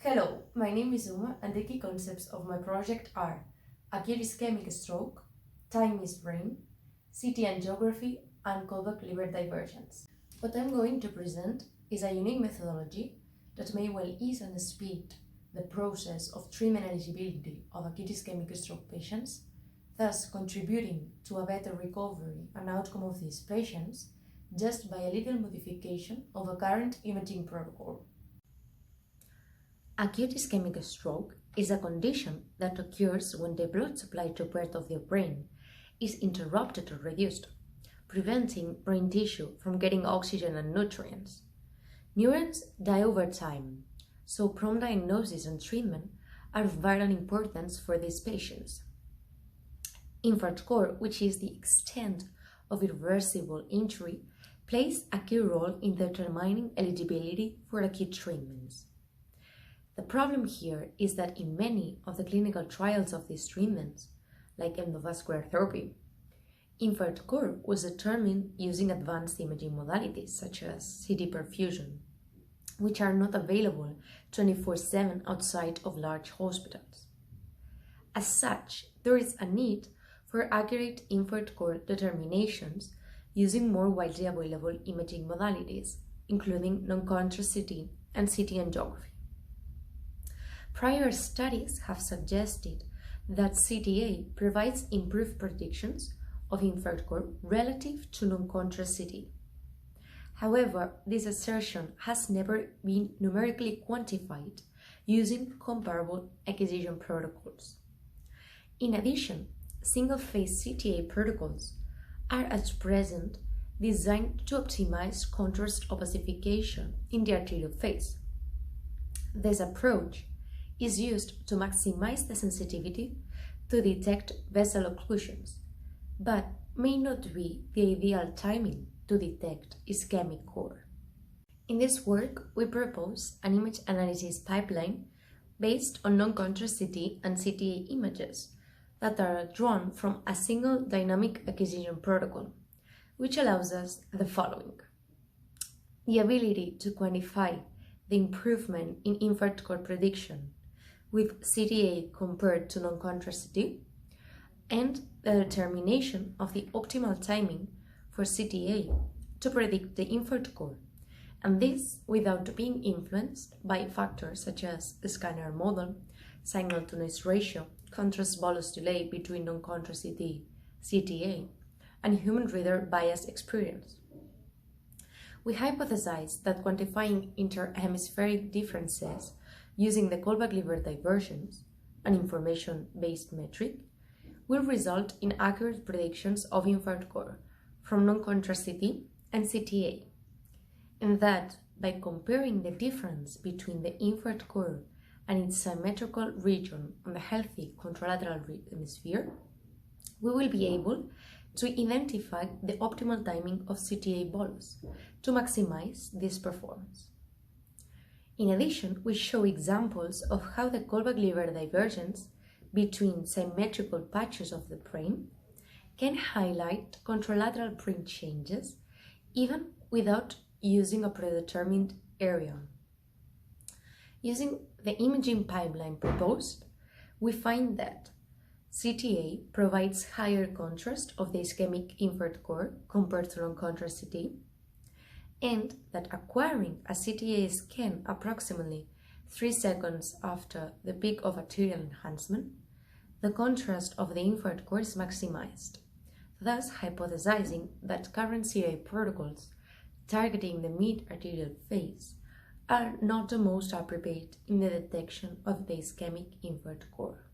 Hello, my name is Uma and the key concepts of my project are Acute Ischemic Stroke, Time is Brain, CTA and Geography, and callback liver divergence. What I'm going to present is a unique methodology that may well ease and speed the process of treatment eligibility of acute ischemic stroke patients, thus contributing to a better recovery and outcome of these patients just by a little modification of a current imaging protocol. Acute ischemic stroke is a condition that occurs when the blood supply to part of the brain is interrupted or reduced, preventing brain tissue from getting oxygen and nutrients. Neurons die over time, so prompt diagnosis and treatment are of vital importance for these patients. Infarct score, which is the extent of irreversible injury, plays a key role in determining eligibility for acute treatments. The problem here is that in many of the clinical trials of these treatments, like endovascular therapy, infarct score was determined using advanced imaging modalities such as CT perfusion, which are not available 24/7 outside of large hospitals. As such, there is a need for accurate infarct score determinations using more widely available imaging modalities, including non-contrast CT and CT angiography. Prior studies have suggested that CTA provides improved predictions of infarct score relative to non-contrast CT. However, this assertion has never been numerically quantified using comparable acquisition protocols. In addition, single-phase CTA protocols are at present designed to optimize contrast opacification in the arterial phase. This approach is used to maximize the sensitivity to detect vessel occlusions, but may not be the ideal timing to detect ischemic core. In this work, we propose an image analysis pipeline based on non-contrast CT and CTA images that are drawn from a single dynamic acquisition protocol, which allows us the following: the ability to quantify the improvement in infarct score prediction with CTA compared to non-contrast CT, and the determination of the optimal timing for CTA to predict the infarct score, and this without being influenced by factors such as the scanner model, signal-to-noise ratio, contrast bolus delay between non-contrast CT, CTA, and human reader bias experience. We hypothesize that quantifying interhemispheric differences using the callback liver divergence, an information-based metric, will result in accurate predictions of infarct score from non-contrast CT and CTA, and that by comparing the difference between the infarct score and its symmetrical region on the healthy contralateral hemisphere, we will be able to identify the optimal timing of CTA bolus to maximize this performance. In addition, we show examples of how the callback liver divergence between symmetrical patches of the brain can highlight contralateral brain changes even without using a predetermined area. Using the imaging pipeline proposed, we find that CTA provides higher contrast of the ischemic infarct core compared to non-contrast CT, and that acquiring a CTA scan approximately 3 seconds after the peak of arterial enhancement, the contrast of the infarct core is maximized, thus hypothesizing that current CTA protocols targeting the mid-arterial phase are not the most appropriate in the detection of the ischemic infarct core.